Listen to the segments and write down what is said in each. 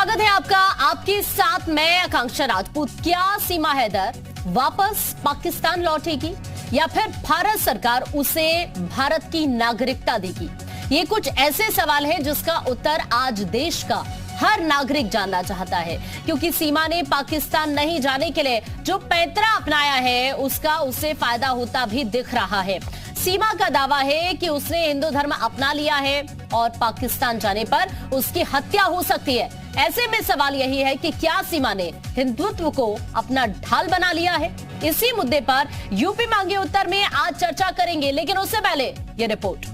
स्वागत है आपका। आपके साथ मैं आकांक्षा राजपूत। क्या सीमा हैदर वापस पाकिस्तान लौटेगी या फिर भारत सरकार उसे भारत की नागरिकता देगी? ये कुछ ऐसे सवाल हैं जिसका उत्तर आज देश का हर नागरिक जानना चाहता है, क्योंकि सीमा ने पाकिस्तान नहीं जाने के लिए जो पैंतरा अपनाया है उसका उसे फायदा होता भी दिख रहा है। सीमा का दावा है कि उसने हिंदू धर्म अपना लिया है और पाकिस्तान जाने पर उसकी हत्या हो सकती है। ऐसे में सवाल यही है कि क्या सीमा ने हिंदुत्व को अपना ढाल बना लिया है? इसी मुद्दे पर यूपी मांगे उत्तर में आज चर्चा करेंगे, लेकिन उससे पहले ये रिपोर्ट।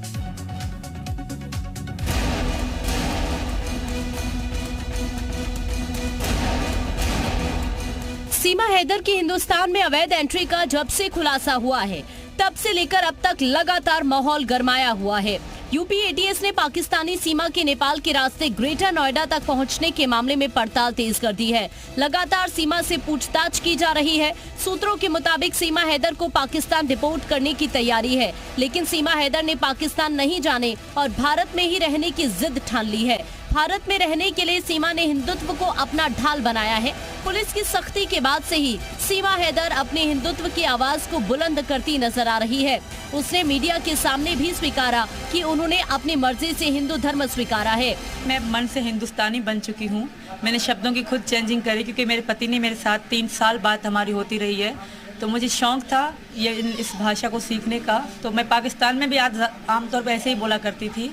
सीमा हैदर की हिंदुस्तान में अवैध एंट्री का जब से खुलासा हुआ है तब से लेकर अब तक लगातार माहौल गरमाया हुआ है। यूपी एटीएस ने पाकिस्तानी सीमा के नेपाल के रास्ते ग्रेटर नोएडा तक पहुंचने के मामले में पड़ताल तेज कर दी है। लगातार सीमा से पूछताछ की जा रही है। सूत्रों के मुताबिक सीमा हैदर को पाकिस्तान डिपोर्ट करने की तैयारी है, लेकिन सीमा हैदर ने पाकिस्तान नहीं जाने और भारत में ही रहने की जिद ठान ली है। भारत में रहने के लिए सीमा ने हिंदुत्व को अपना ढाल बनाया है। पुलिस की सख्ती के बाद से ही सीमा हैदर अपने हिंदुत्व की आवाज को बुलंद करती नजर आ रही है। उसने मीडिया के सामने भी स्वीकारा कि उन्होंने अपनी मर्जी से हिंदू धर्म स्वीकारा है। मैं मन से हिंदुस्तानी बन चुकी हूँ। मैंने शब्दों की खुद चेंजिंग करी, क्योंकि मेरे पति ने मेरे साथ 3 साल बात हमारी होती रही है, तो मुझे शौक था ये इस भाषा को सीखने का। तो मैं पाकिस्तान में भी आमतौर पर ऐसे ही बोला करती थी।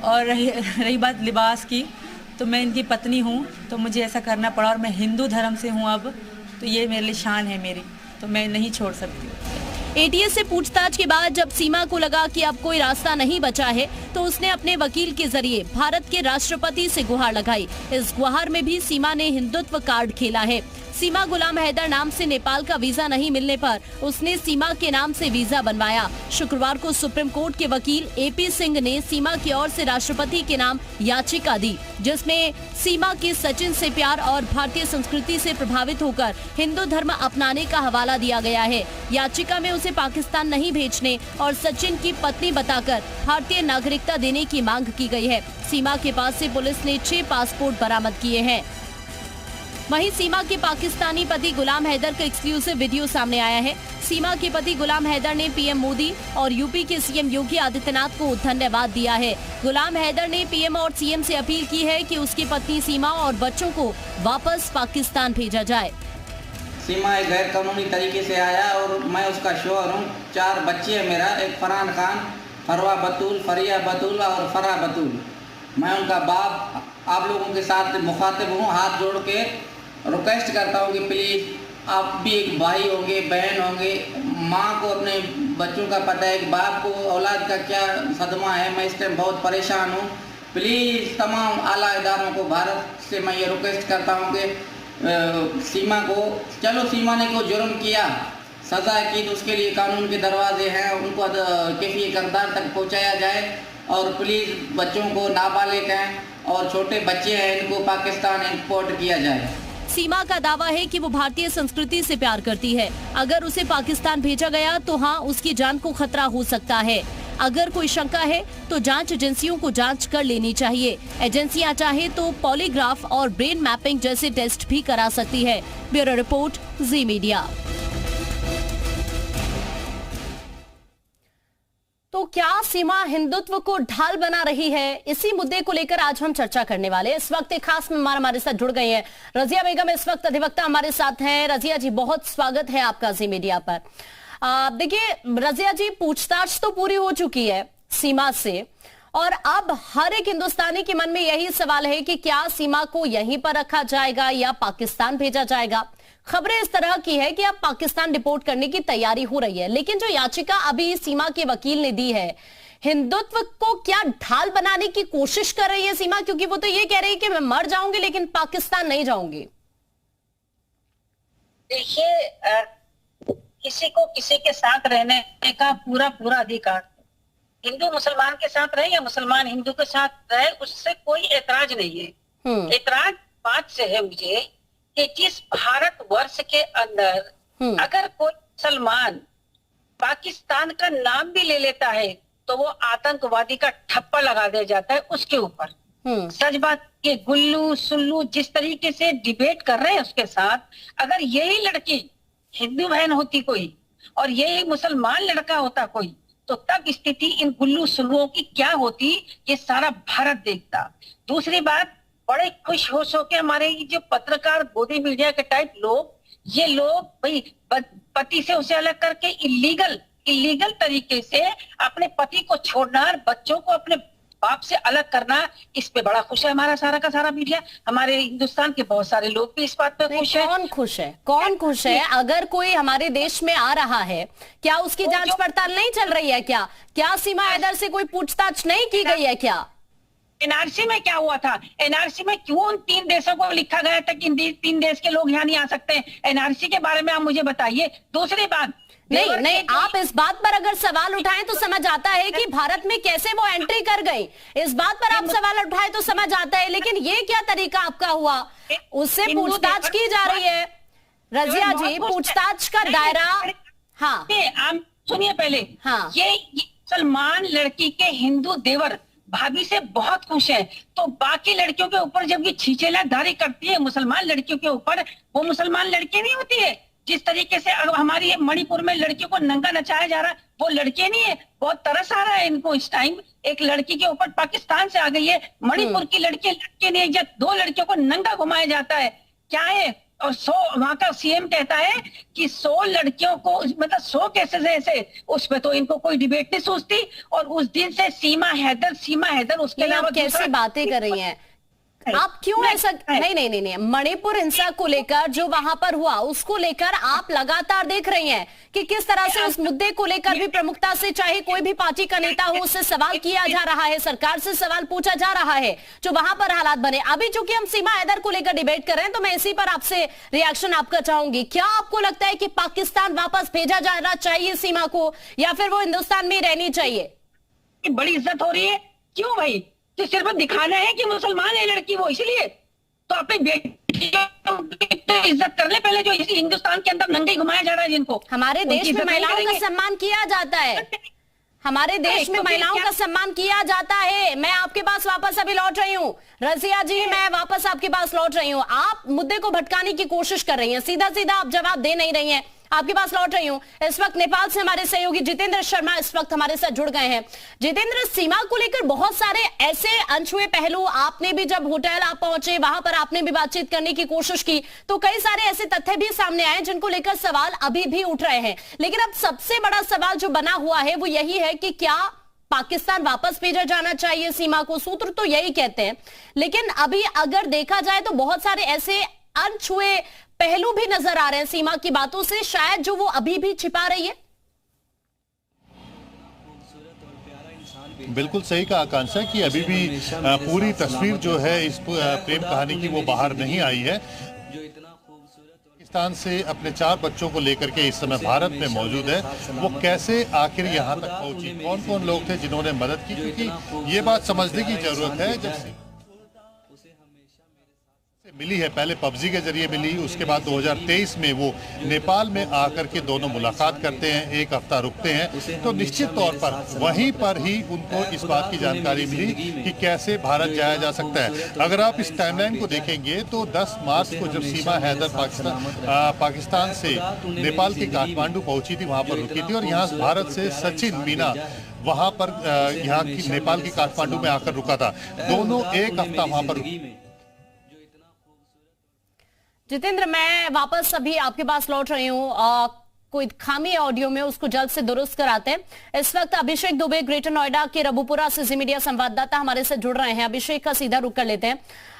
और रही बात लिबास की, तो मैं इनकी पत्नी हूँ, तो मुझे ऐसा करना पड़ा और मैं हिंदू धर्म से हूँ अब, तो ये मेरे लिए शान है मेरी, तो मैं नहीं छोड़ सकती। एटीएस से पूछताछ के बाद जब सीमा को लगा कि अब कोई रास्ता नहीं बचा है, तो उसने अपने वकील के जरिए भारत के राष्ट्रपति से गुहार लगाई। इस गुहार में भी सीमा ने हिंदुत्व कार्ड खेला है। सीमा गुलाम हैदर नाम से नेपाल का वीजा नहीं मिलने पर उसने सीमा के नाम से वीजा बनवाया। शुक्रवार को सुप्रीम कोर्ट के वकील एपी सिंह ने सीमा की ओर से राष्ट्रपति के नाम याचिका दी, जिसमें सीमा के सचिन से प्यार और भारतीय संस्कृति से प्रभावित होकर हिंदू धर्म अपनाने का हवाला दिया गया है। याचिका में उसे पाकिस्तान नहीं भेजने और सचिन की पत्नी बताकर भारतीय नागरिकता देने की मांग की गई है। सीमा के पास से पुलिस ने 6 पासपोर्ट बरामद किए हैं। वहीं सीमा के पाकिस्तानी पति गुलाम हैदर का एक्सक्लूसिव वीडियो सामने आया है। सीमा के पति गुलाम हैदर ने पीएम मोदी और यूपी के सीएम योगी आदित्यनाथ को धन्यवाद दिया है। गुलाम हैदर ने पीएम और सीएम से अपील की है कि उसकी पत्नी सीमा और बच्चों को वापस पाकिस्तान भेजा जाए। सीमा एक गैर कानूनी तरीके से आया और मैं उसका शोहर हूँ। 4 बच्चे हैं मेरा, एक फरहान खान, फरवा बतूल, फरिया बतूल और फरा बतूल। मैं उनका बाप आप लोगों के साथ मुखातिब हूँ। हाथ जोड़ के रिक्वेस्ट करता हूँ कि प्लीज़ आप भी एक भाई होंगे, बहन होंगे। माँ को अपने बच्चों का पता है कि बाप को औलाद का क्या सदमा है। मैं इस टाइम बहुत परेशान हूँ। प्लीज़ तमाम आला इदारों को भारत से मैं ये रिक्वेस्ट करता हूँ कि सीमा को, चलो सीमा ने कोई जुर्म किया, सज़ा की, तो उसके लिए कानून के दरवाजे हैं, उनको कैफी किरदार तक पहुँचाया जाए। और प्लीज़ बच्चों को, नाबालिग हैं और छोटे बच्चे हैं, इनको पाकिस्तान इंपोर्ट किया जाए। सीमा का दावा है कि वो भारतीय संस्कृति से प्यार करती है। अगर उसे पाकिस्तान भेजा गया तो हाँ, उसकी जान को खतरा हो सकता है। अगर कोई शंका है तो जांच एजेंसियों को जांच कर लेनी चाहिए। एजेंसियां चाहे तो पॉलीग्राफ और ब्रेन मैपिंग जैसे टेस्ट भी करा सकती है। ब्यूरो रिपोर्ट, जी मीडिया। तो क्या सीमा हिंदुत्व को ढाल बना रही है? इसी मुद्दे को लेकर आज हम चर्चा करने वाले हैं। इस वक्त एक खास मेहमान हमारे साथ जुड़ गए हैं। रजिया बेगम इस वक्त अधिवक्ता हमारे साथ हैं। रजिया जी, बहुत स्वागत है आपका जी मीडिया पर। देखिए रजिया जी, पूछताछ तो पूरी हो चुकी है सीमा से, और अब हर एक हिंदुस्तानी के मन में यही सवाल है कि क्या सीमा को यहीं पर रखा जाएगा या पाकिस्तान भेजा जाएगा। खबरें इस तरह की है कि अब पाकिस्तान डिपोर्ट करने की तैयारी हो रही है, लेकिन जो याचिका अभी सीमा के वकील ने दी है, हिंदुत्व को क्या ढाल बनाने की कोशिश कर रही है सीमा? क्योंकि वो तो ये कह रही है कि मैं मर जाऊंगी लेकिन पाकिस्तान नहीं जाऊंगी। देखिए, किसी को किसी के साथ रहने का पूरा पूरा अधिकार, हिंदू मुसलमान के साथ रहे या मुसलमान हिंदू के साथ रहे, उससे कोई एतराज नहीं है। एतराज बात से है मुझे कि जिस भारतवर्ष के अंदर अगर कोई मुसलमान पाकिस्तान का नाम भी ले लेता है तो वो आतंकवादी का ठप्पा लगा दिया जाता है उसके ऊपर। सच बात, ये गुल्लू सुल्लू जिस तरीके से डिबेट कर रहे हैं उसके साथ, अगर यही लड़की हिंदू बहन होती कोई और यही मुसलमान लड़का होता कोई, तो तब स्थिति इन गुल्लू सुल्लुओं की क्या होती, ये सारा भारत देखता। दूसरी बात, बड़े खुश होश होकर हमारे जो पत्रकार गोदी मीडिया के टाइप लोग, ये लोग भाई पति से उसे अलग करके इलीगल तरीके से अपने पति को छोड़ना और बच्चों को अपने बाप से अलग करना, इस पे बड़ा खुश है हमारा सारा का सारा मीडिया। हमारे हिंदुस्तान के बहुत सारे लोग भी इस बात पे खुश है। कौन खुश है? अगर कोई हमारे देश में आ रहा है, क्या उसकी जांच पड़ताल नहीं चल रही है? क्या सीमा हैदर से कोई पूछताछ नहीं की गई है? क्या एनआरसी में क्या हुआ था? एनआरसी में क्यों उन 3 देशों को लिखा गया था कि 3 देश के लोग यहाँ नहीं आ सकते? एनआरसी के बारे में आप मुझे बताइए। दूसरी बात, नहीं, आप इस बात पर अगर सवाल उठाएं तो समझ आता है कि भारत में कैसे वो एंट्री कर गई। इस बात पर आप सवाल उठाएं तो समझ आता है, लेकिन ये क्या तरीका आपका हुआ? उससे पूछताछ की जा रही है। रजिया जी, पूछताछ का दायरा, हाँ आप सुनिए पहले। हाँ, ये मुसलमान लड़की के हिंदू देवर भाभी से बहुत खुश है, तो बाकी लड़कियों के ऊपर जब ये छींचेलाधारी करती है मुसलमान लड़कियों के ऊपर, वो मुसलमान लड़की नहीं होती है। जिस तरीके से हमारी मणिपुर में लड़कियों को नंगा नचाया जा रहा है, वो लड़के नहीं है। बहुत तरस आ रहा है इनको इस टाइम, एक लड़की के ऊपर पाकिस्तान से आ गई है, मणिपुर की लड़की नहीं, जब 2 लड़कियों को नंगा घुमाया जाता है, क्या है? और 100 वहां का सीएम कहता है कि 100 लड़कियों को, मतलब 100 केसेस ऐसे, उस पे तो इनको कोई डिबेट नहीं सोचती। और उस दिन से सीमा हैदर उसके अलावा कैसी बातें कर रही हैं आप? क्यों ऐसा? नहीं, मणिपुर हिंसा को लेकर जो वहां पर हुआ, उसको लेकर आप लगातार देख रही हैं कि किस तरह से उस मुद्दे को लेकर भी प्रमुखता से, चाहे कोई भी पार्टी का नेता हो, उससे सवाल किया जा रहा है, सरकार से सवाल पूछा जा रहा है, जो वहां पर हालात बने। अभी चूंकि हम सीमा हैदर को लेकर डिबेट कर रहे हैं, तो मैं इसी पर आपसे रिएक्शन आपका चाहूंगी। क्या आपको लगता है कि पाकिस्तान वापस भेजा जाना चाहिए सीमा को, या फिर वो हिंदुस्तान में रहनी चाहिए? बड़ी इज्जत हो रही है, क्यों भाई? तो सिर्फ दिखाना है कि मुसलमान है लड़की, वो इसलिए तो अपनी बेटी तो इज्जत कर ले पहले, जो हिंदुस्तान के अंदर नंगे घुमाया जा रहा है जिनको। हमारे देश में महिलाओं का सम्मान किया जाता है, हमारे देश में महिलाओं का सम्मान किया जाता है। मैं आपके पास वापस अभी लौट रही हूँ, रजिया जी, मैं वापस आपके पास लौट रही हूँ। आप मुद्दे को भटकाने की कोशिश कर रही हैं, सीधा सीधा आप जवाब दे नहीं रही हैं। आपके पास लौट रही हूं। इस वक्त नेपाल से हमारे सहयोगी जितेंद्र शर्मा इस वक्त हमारे साथ जुड़ गए हैं। जितेंद्र, सीमा को लेकर बहुत सारे ऐसे अनछुए पहलू, आपने भी जब होटल आप पहुंचे, वहां पर आपने भी बातचीत करने की कोशिश की, तो कई सारे ऐसे तथ्य भी सामने आए जिनको लेकर सवाल अभी भी उठ रहे हैं। लेकिन अब सबसे बड़ा सवाल जो बना हुआ है वो यही है कि क्या पाकिस्तान वापस भेजा जाना चाहिए सीमा को? सूत्र तो यही कहते हैं, लेकिन अभी अगर देखा जाए तो बहुत सारे ऐसे अनछुए पहलू भी नजर आ रहे हैं सीमा की बातों से, शायद जो वो अभी भी छिपा रही है। बिल्कुल सही कहा आकांक्षा कि अभी भी पूरी तस्वीर जो है इस प्रेम कहानी की वो बाहर नहीं आई है। पाकिस्तान से अपने 4 बच्चों को लेकर के इस समय भारत में मौजूद है, वो कैसे आखिर यहाँ तक पहुंची, कौन कौन लोग थे जिन्होंने मदद की, क्योंकि ये बात समझने की जरूरत है। जब मिली है, पहले पबजी के जरिए मिली, उसके बाद 2023 में वो नेपाल में आकर के दोनों मुलाकात करते हैं, 1 हफ्ता रुकते हैं, तो निश्चित तौर पर वहीं पर ही उनको इस बात की जानकारी मिली कि कैसे भारत जाया जा सकता है। अगर आप इस टाइमलाइन को देखेंगे तो 10 मार्च को जब सीमा हैदर पाकिस्तान से नेपाल के काठमांडू पहुंची थी, वहां पर रुकी थी, और यहाँ भारत से सचिन मीना वहां पर यहाँ की नेपाल की काठमांडू में आकर रुका था। दोनों 1 हफ्ता वहां पर। जितेंद्र, मैं वापस अभी आपके पास लौट रही हूँ। कोई खामी है ऑडियो में, उसको जल्द से दुरुस्त कराते हैं। इस वक्त अभिषेक दुबे ग्रेटर नोएडा के रबुपुरा से जी मीडिया संवाददाता हमारे से जुड़ रहे हैं। अभिषेक का सीधा रुख कर लेते हैं।